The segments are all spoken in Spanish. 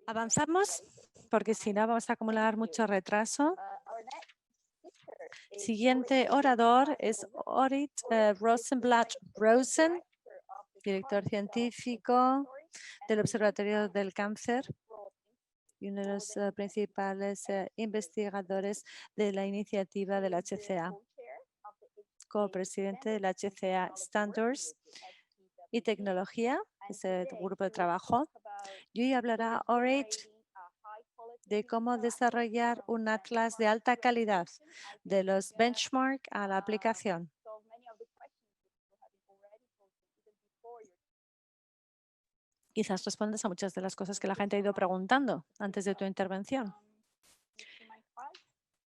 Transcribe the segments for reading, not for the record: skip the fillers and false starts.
Avanzamos porque si no vamos a acumular mucho retraso. Siguiente orador es Orit Rosenblatt Rosen, director científico del Observatorio del Cáncer y uno de los principales investigadores de la iniciativa del HCA, copresidente del HCA Standards y Tecnología, ese grupo de trabajo. Y hoy hablará Orit de cómo desarrollar un atlas de alta calidad, de los benchmark a la aplicación. Quizás respondas a muchas de las cosas que la gente ha ido preguntando antes de tu intervención.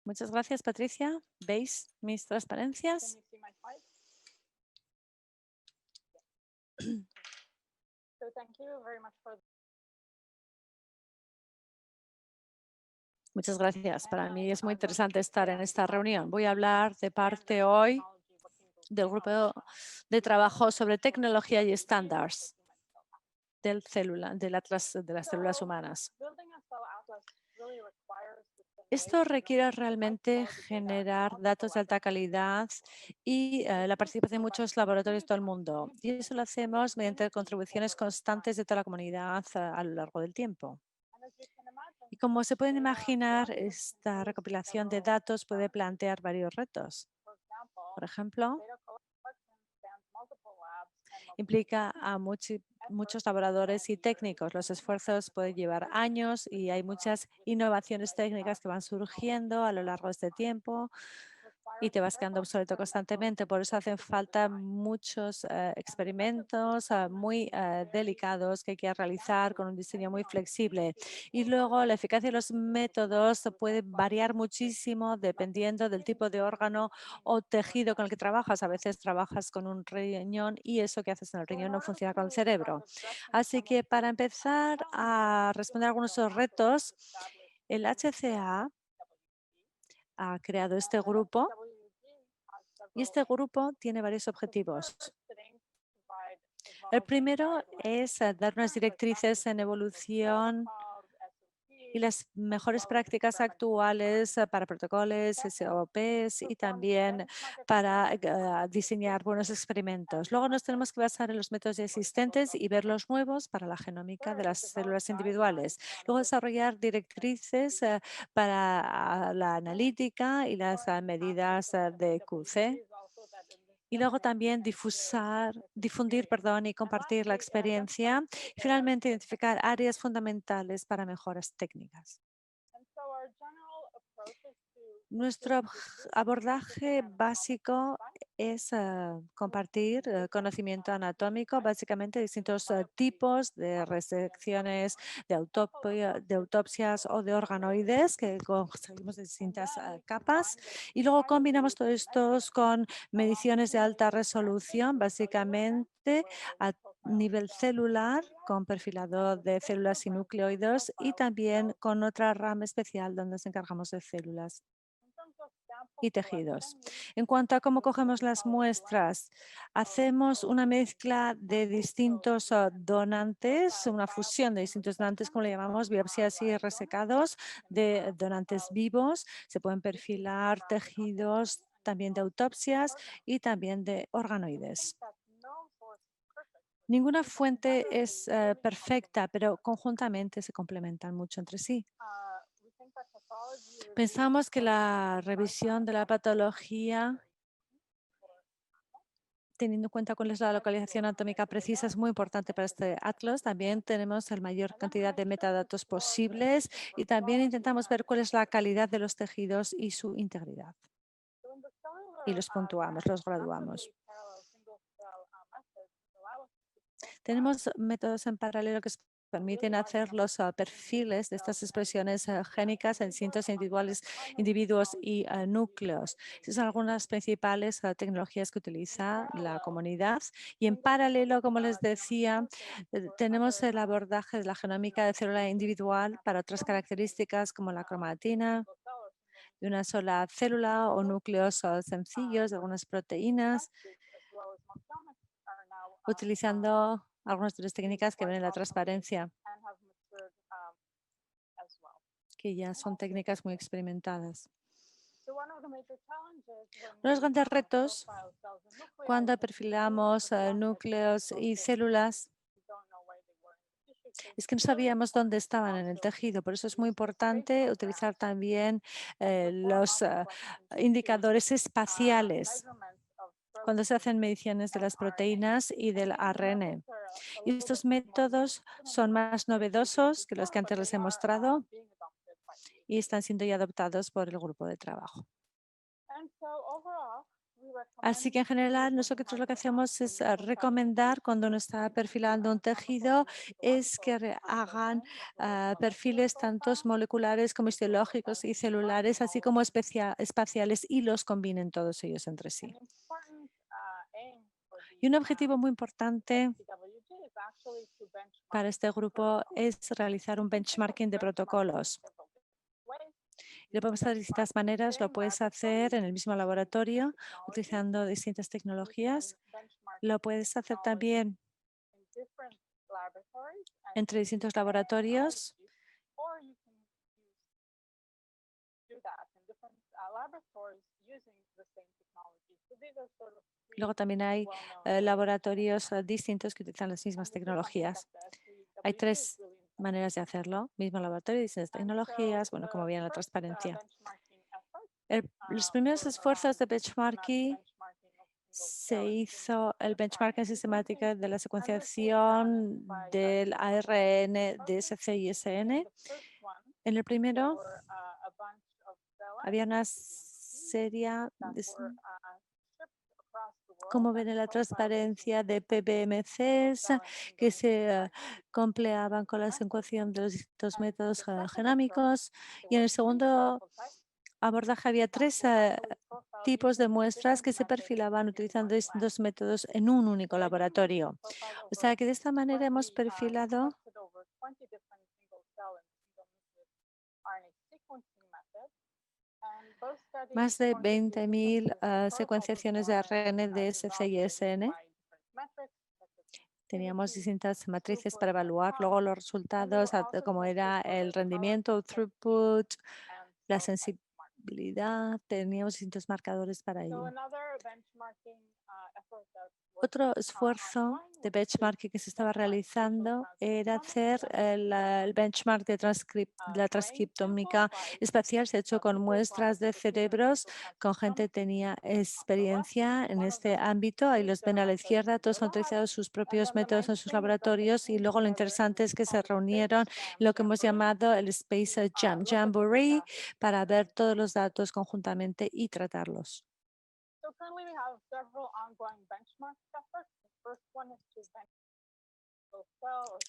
Muchas gracias, Patricia. ¿Veis mis transparencias? Muchas gracias. Para mí es muy interesante estar en esta reunión. Voy a hablar de parte hoy del grupo de trabajo sobre tecnología y estándares del Atlas de las células humanas. Esto requiere realmente generar datos de alta calidad y la participación de muchos laboratorios de todo el mundo. Y eso lo hacemos mediante contribuciones constantes de toda la comunidad a lo largo del tiempo. Y como se pueden imaginar, esta recopilación de datos puede plantear varios retos. Por ejemplo, implica a muchos laboradores y técnicos. Los esfuerzos pueden llevar años y hay muchas innovaciones técnicas que van surgiendo a lo largo de este tiempo y te vas quedando obsoleto constantemente. Por eso hacen falta muchos experimentos muy delicados que hay que realizar con un diseño muy flexible. Y luego la eficacia de los métodos puede variar muchísimo dependiendo del tipo de órgano o tejido con el que trabajas. A veces trabajas con un riñón y eso que haces en el riñón no funciona con el cerebro. Así que para empezar a responder a algunos de esos retos, el HCA ha creado este grupo y este grupo tiene varios objetivos. El primero es dar unas directrices en evolución y las mejores prácticas actuales para protocolos, SOPs y también para diseñar buenos experimentos. Luego nos tenemos que basar en los métodos existentes y ver los nuevos para la genómica de las células individuales. Luego desarrollar directrices para la analítica y las medidas de QC. Y luego también difundir y compartir la experiencia. Y finalmente, identificar áreas fundamentales para mejoras técnicas. Nuestro abordaje básico es compartir conocimiento anatómico, básicamente distintos tipos de resecciones, de autopsias o de organoides que conseguimos de distintas capas. Y luego combinamos todos estos con mediciones de alta resolución, básicamente a nivel celular, con perfilado de células y nucleoides y también con otra rama especial donde nos encargamos de células y tejidos. En cuanto a cómo cogemos las muestras, hacemos una mezcla de distintos donantes, una fusión de distintos donantes, como le llamamos, biopsias y resecados de donantes vivos. Se pueden perfilar tejidos también de autopsias y también de organoides. Ninguna fuente es perfecta, pero conjuntamente se complementan mucho entre sí. Pensamos que la revisión de la patología, teniendo en cuenta cuál es la localización anatómica precisa, es muy importante para este atlas. También tenemos la mayor cantidad de metadatos posibles y también intentamos ver cuál es la calidad de los tejidos y su integridad. Y los puntuamos, los graduamos. Tenemos métodos en paralelo que permiten hacer los perfiles de estas expresiones génicas en distintos individuos y núcleos. Esas son algunas principales tecnologías que utiliza la comunidad. Y en paralelo, como les decía, tenemos el abordaje de la genómica de célula individual para otras características como la cromatina de una sola célula o núcleos sencillos de algunas proteínas, utilizando algunas de las técnicas que ven en la transparencia. que ya son técnicas muy experimentadas. Uno de los grandes retos cuando perfilamos núcleos y células es que no sabíamos dónde estaban en el tejido. Por eso es muy importante utilizar también los indicadores espaciales cuando se hacen mediciones de las proteínas y del ARN. Y estos métodos son más novedosos que los que antes les he mostrado y están siendo ya adoptados por el grupo de trabajo. Así que en general nosotros lo que hacemos es recomendar cuando uno está perfilando un tejido es que hagan perfiles tanto moleculares como histológicos y celulares, así como espaciales y los combinen todos ellos entre sí. Y un objetivo muy importante para este grupo es realizar un benchmarking de protocolos. Lo podemos hacer de distintas maneras. Lo puedes hacer en el mismo laboratorio utilizando distintas tecnologías. Lo puedes hacer también entre distintos laboratorios. Luego también hay laboratorios distintos que utilizan las mismas tecnologías. Hay tres maneras de hacerlo. Mismo laboratorio, distintas tecnologías, bueno, como bien la transparencia. Los primeros esfuerzos de benchmarking se hizo el benchmarking sistemático de la secuenciación del ARN de SCISN. En el primero había una serie de, como ven en la transparencia, de PBMCs que se compleaban con la secuenciación de los distintos métodos genómicos. Y en el segundo abordaje había tres tipos de muestras que se perfilaban utilizando distintos métodos en un único laboratorio. O sea que de esta manera hemos perfilado más de 20.000 secuenciaciones de ARN de SCISN. Teníamos distintas matrices para evaluar luego los resultados, como era el rendimiento, throughput, la sensibilidad. Teníamos distintos marcadores para ello. Otro esfuerzo de benchmarking que se estaba realizando era hacer el benchmark de la transcriptómica espacial. Se ha hecho con muestras de cerebros, con gente que tenía experiencia en este ámbito. Ahí los ven a la izquierda, todos han utilizado sus propios métodos en sus laboratorios y luego lo interesante es que se reunieron en lo que hemos llamado el Space Jamboree para ver todos los datos conjuntamente y tratarlos.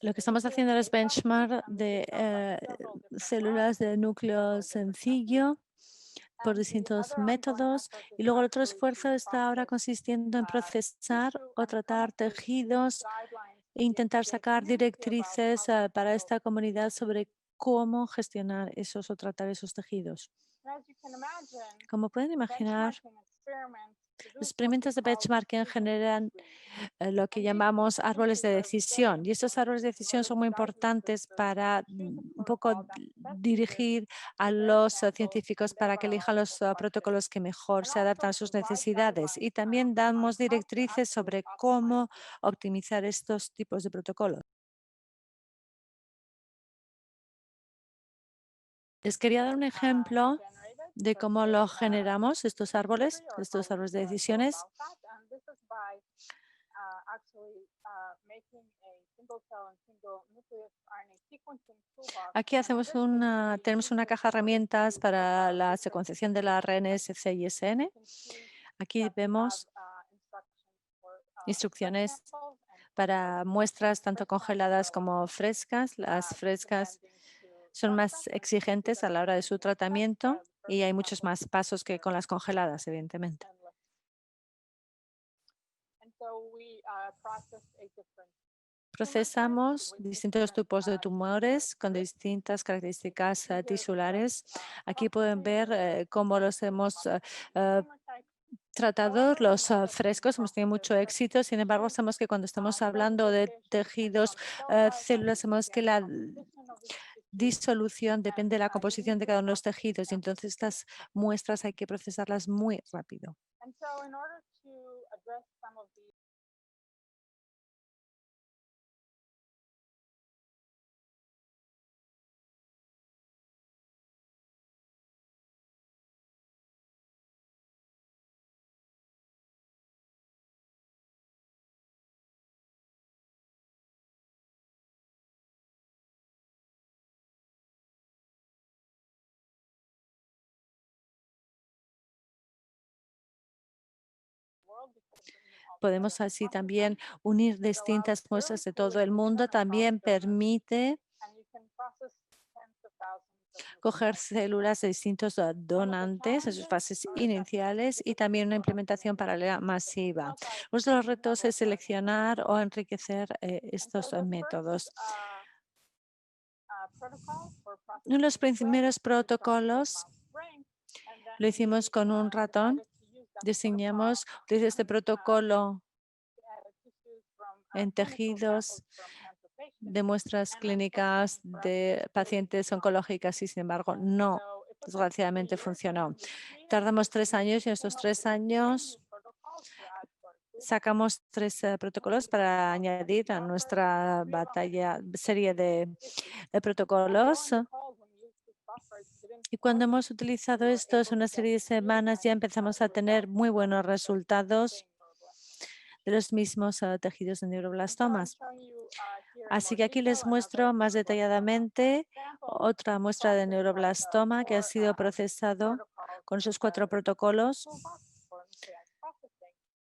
Lo que estamos haciendo es benchmark de células de núcleo sencillo por distintos métodos. Y luego el otro esfuerzo está ahora consistiendo en procesar o tratar tejidos e intentar sacar directrices para esta comunidad sobre cómo gestionar esos o tratar esos tejidos. Como pueden imaginar, los experimentos de benchmarking generan lo que llamamos árboles de decisión. Y estos árboles de decisión son muy importantes para un poco dirigir a los científicos para que elijan los protocolos que mejor se adaptan a sus necesidades. Y también damos directrices sobre cómo optimizar estos tipos de protocolos. Les quería dar un ejemplo de cómo lo generamos, estos árboles de decisiones. Aquí tenemos una caja de herramientas para la secuenciación de la ARN, SCISN. Aquí vemos instrucciones para muestras tanto congeladas como frescas. Las frescas son más exigentes a la hora de su tratamiento y hay muchos más pasos que con las congeladas, evidentemente. Procesamos distintos tipos de tumores con distintas características tisulares. Aquí pueden ver cómo los hemos tratado, los frescos. Hemos tenido mucho éxito. Sin embargo, sabemos que cuando estamos hablando de tejidos, células, sabemos que disolución depende de la composición de cada uno de los tejidos y entonces estas muestras hay que procesarlas muy rápido. Podemos así también unir distintas muestras de todo el mundo. También permite coger células de distintos donantes en sus fases iniciales y también una implementación paralela masiva. Uno de los retos es seleccionar o enriquecer estos métodos. Uno de los primeros protocolos lo hicimos con un ratón. Diseñamos desde este protocolo en tejidos de muestras clínicas de pacientes oncológicas y, sin embargo, no, desgraciadamente funcionó. Tardamos 3 años y en estos 3 años sacamos 3 protocolos para añadir a nuestra serie de protocolos. Y cuando hemos utilizado estos una serie de semanas ya empezamos a tener muy buenos resultados de los mismos tejidos de neuroblastomas. Así que aquí les muestro más detalladamente otra muestra de neuroblastoma que ha sido procesado con esos 4 protocolos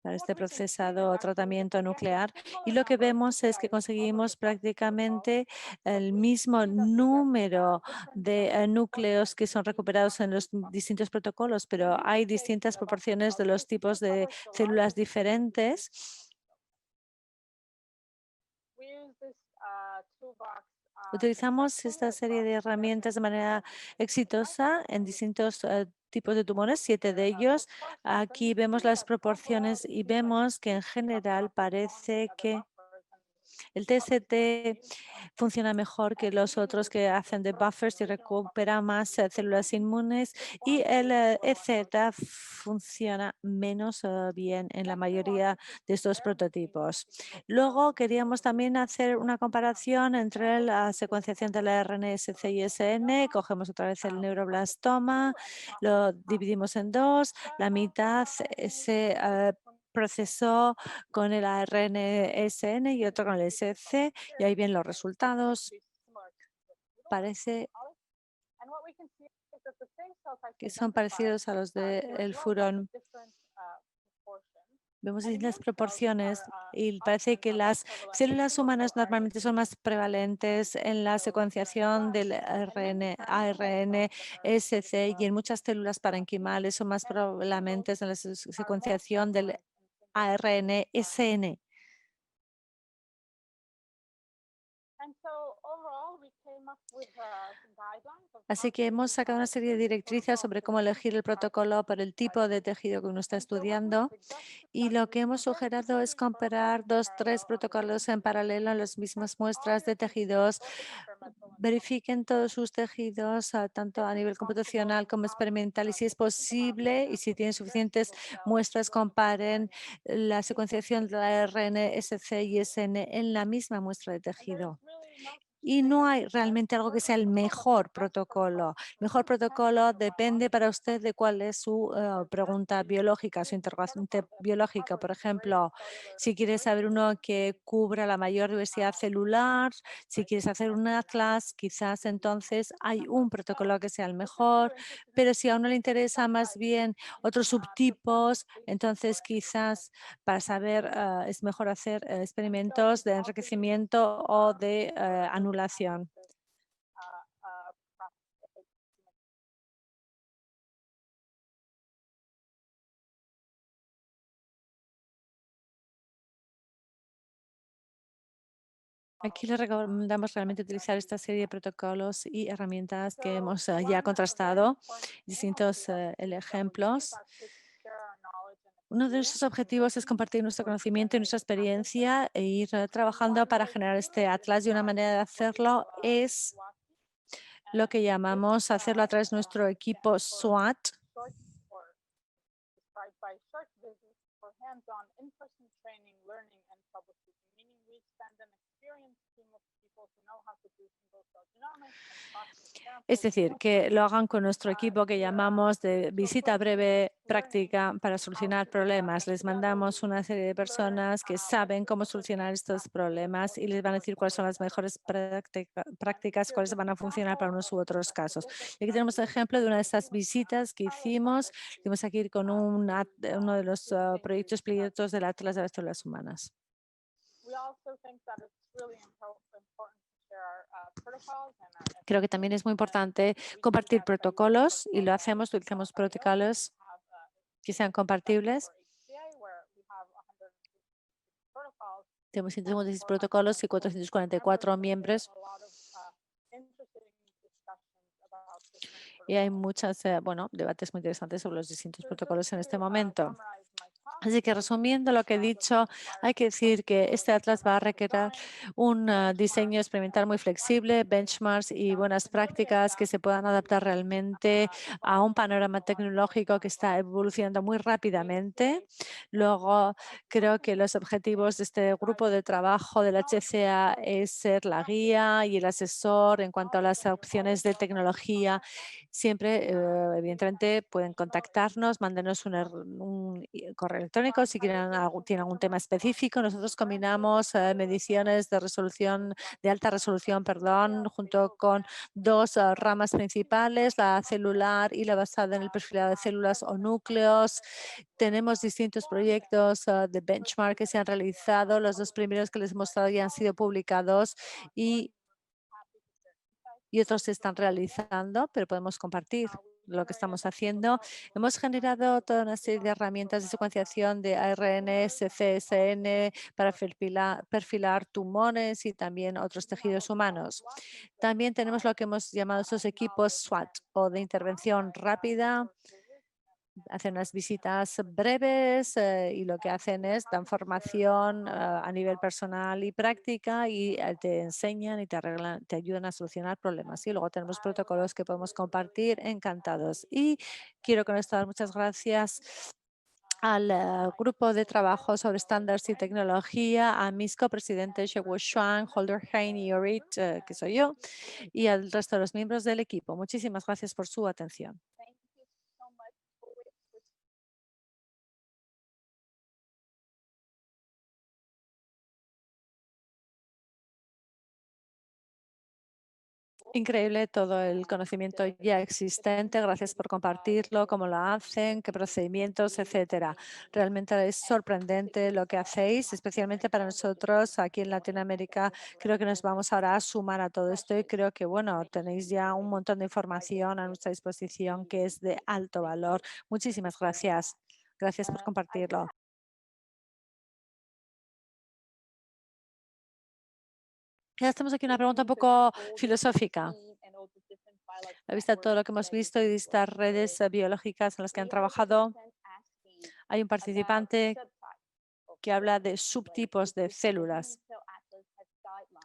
para este procesado tratamiento nuclear. Y lo que vemos es que conseguimos prácticamente el mismo número de núcleos que son recuperados en los distintos protocolos, pero hay distintas proporciones de los tipos de células diferentes. Utilizamos esta serie de herramientas de manera exitosa en distintos tipos de tumores, 7 de ellos. Aquí vemos las proporciones y vemos que en general parece que el TST funciona mejor que los otros que hacen de buffers y recupera más células inmunes, y el EZ funciona menos bien en la mayoría de estos prototipos. Luego queríamos también hacer una comparación entre la secuenciación de la RNSC y SN. Cogemos otra vez el neuroblastoma, lo dividimos en 2, la mitad se procesó con el ARN-SN y otro con el SC, y ahí vienen los resultados. Parece que son parecidos a los del furón. Vemos distintas proporciones y parece que las células humanas normalmente son más prevalentes en la secuenciación del ARN-SC y en muchas células parenquimales son más prevalentes en la secuenciación del ARN-SN. Así que hemos sacado una serie de directrices sobre cómo elegir el protocolo por el tipo de tejido que uno está estudiando, y lo que hemos sugerido es comparar 2 o 3 protocolos en paralelo en las mismas muestras de tejidos. Verifiquen todos sus tejidos, tanto a nivel computacional como experimental, y si es posible y si tienen suficientes muestras, comparen la secuenciación de la RNSC y SN en la misma muestra de tejido. Y no hay realmente algo que sea el mejor protocolo. El mejor protocolo depende para usted de cuál es su pregunta biológica, su interrogante biológica. Por ejemplo, si quieres saber uno que cubra la mayor diversidad celular, si quieres hacer un atlas, quizás entonces hay un protocolo que sea el mejor, pero si a uno le interesa más bien otros subtipos, entonces quizás para saber es mejor hacer experimentos de enriquecimiento o de anulación. Aquí le recomendamos realmente utilizar esta serie de protocolos y herramientas que hemos ya contrastado, distintos ejemplos. Uno de nuestros objetivos es compartir nuestro conocimiento y nuestra experiencia e ir trabajando para generar este atlas, y una manera de hacerlo es lo que llamamos hacerlo a través de nuestro equipo SWAT. Es decir, que lo hagan con nuestro equipo que llamamos de visita breve práctica para solucionar problemas. Les mandamos una serie de personas que saben cómo solucionar estos problemas y les van a decir cuáles son las mejores prácticas, cuáles van a funcionar para unos u otros casos. Y aquí tenemos el ejemplo de una de estas visitas que hicimos. Hicimos aquí con uno de los proyectos pilotos del Atlas de las Células Humanas. Creo que también es muy importante compartir protocolos y lo hacemos, utilizamos protocolos que sean compartibles. Tenemos 156 protocolos y 444 miembros. Y hay muchos debates muy interesantes sobre los distintos protocolos en este momento. Así que resumiendo lo que he dicho, hay que decir que este atlas va a requerir un diseño experimental muy flexible, benchmarks y buenas prácticas que se puedan adaptar realmente a un panorama tecnológico que está evolucionando muy rápidamente. Luego, creo que los objetivos de este grupo de trabajo del HCA es ser la guía y el asesor en cuanto a las opciones de tecnología. Siempre, evidentemente, pueden contactarnos, mándenos un correo electrónico si tienen algún tema específico. Nosotros combinamos mediciones de resolución, de alta resolución, junto con dos ramas principales, la celular y la basada en el perfilado de células o núcleos. Tenemos distintos proyectos de benchmark que se han realizado. Los dos primeros que les he mostrado ya han sido publicados y otros se están realizando, pero podemos compartir lo que estamos haciendo. Hemos generado toda una serie de herramientas de secuenciación de ARN, CSN para perfilar tumores y también otros tejidos humanos. También tenemos lo que hemos llamado esos equipos SWAT o de intervención rápida. Hacen unas visitas breves y lo que hacen es dan formación a nivel personal y práctica y te enseñan y te ayudan a solucionar problemas. Y luego tenemos protocolos que podemos compartir, encantados. Y quiero con esto dar muchas gracias al grupo de trabajo sobre estándares y tecnología, a mis copresidentes Shewo Xuan, Holder Hein y Orit, que soy yo, y al resto de los miembros del equipo. Muchísimas gracias por su atención. Increíble todo el conocimiento ya existente. Gracias por compartirlo, cómo lo hacen, qué procedimientos, etcétera. Realmente es sorprendente lo que hacéis, especialmente para nosotros aquí en Latinoamérica. Creo que nos vamos ahora a sumar a todo esto y creo que, tenéis ya un montón de información a nuestra disposición que es de alto valor. Muchísimas gracias. Gracias por compartirlo. Ya estamos aquí una pregunta un poco filosófica. A vista de todo lo que hemos visto y de estas redes biológicas en las que han trabajado, hay un participante que habla de subtipos de células.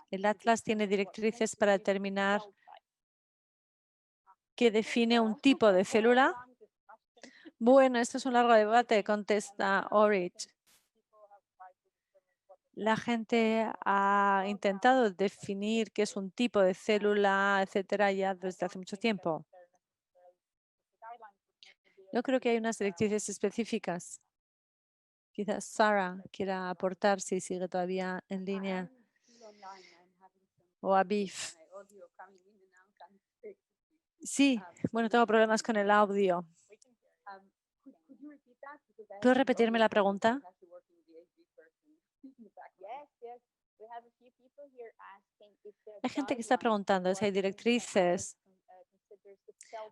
El Atlas tiene directrices para determinar qué define un tipo de célula. Bueno, esto es un largo debate, contesta Orich. La gente ha intentado definir qué es un tipo de célula, etcétera, ya desde hace mucho tiempo. Yo creo que hay unas directrices específicas. Quizás Sara quiera aportar si sigue todavía en línea. O Abif. Sí, tengo problemas con el audio. ¿Puedes repetirme la pregunta? Hay gente que está preguntando si hay directrices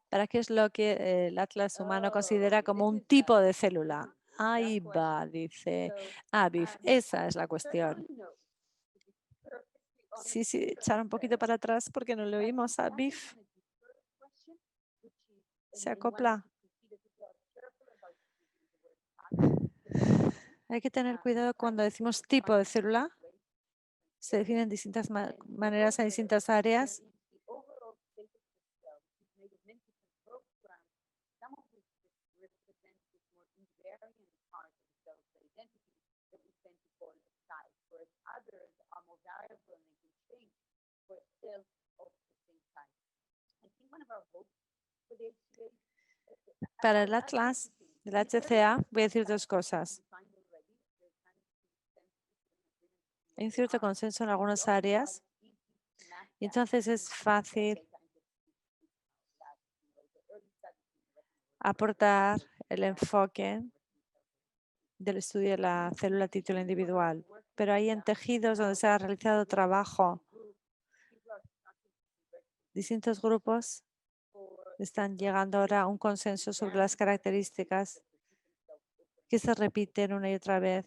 para qué es lo que el Atlas humano considera como un tipo de célula. Ahí va, dice Abif. Esa es la cuestión. Sí, echar un poquito para atrás porque no le oímos a Abif. Se acopla. Hay que tener cuidado cuando decimos tipo de célula. Se definen distintas maneras en distintas áreas. Para el Atlas del HCA voy a decir dos cosas. Hay un cierto consenso en algunas áreas y entonces es fácil aportar el enfoque del estudio de la célula a título individual. Pero hay en tejidos donde se ha realizado trabajo. Distintos grupos están llegando ahora a un consenso sobre las características que se repiten una y otra vez.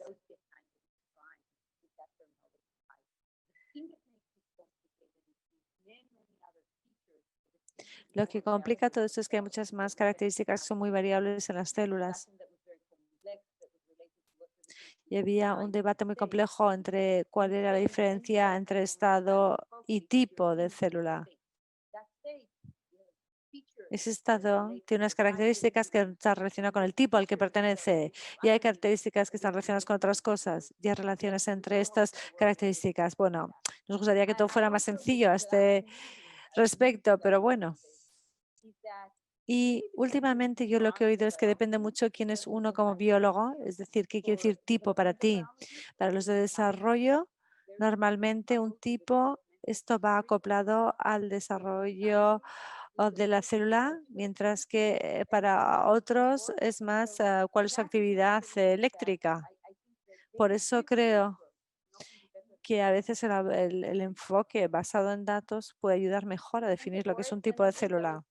Lo que complica todo esto es que hay muchas más características que son muy variables en las células. Y había un debate muy complejo entre cuál era la diferencia entre estado y tipo de célula. Ese estado tiene unas características que están relacionadas con el tipo al que pertenece y hay características que están relacionadas con otras cosas y hay relaciones entre estas características. Bueno, nos gustaría que todo fuera más sencillo a este respecto, pero bueno. Y últimamente yo lo que he oído es que depende mucho quién es uno como biólogo, es decir, qué quiere decir tipo para ti. Para los de desarrollo, normalmente un tipo, esto va acoplado al desarrollo de la célula, mientras que para otros es más cuál es su actividad eléctrica. Por eso creo que a veces el enfoque basado en datos puede ayudar mejor a definir lo que es un tipo de célula.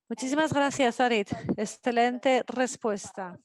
Muchísimas gracias, Arit. Excelente respuesta.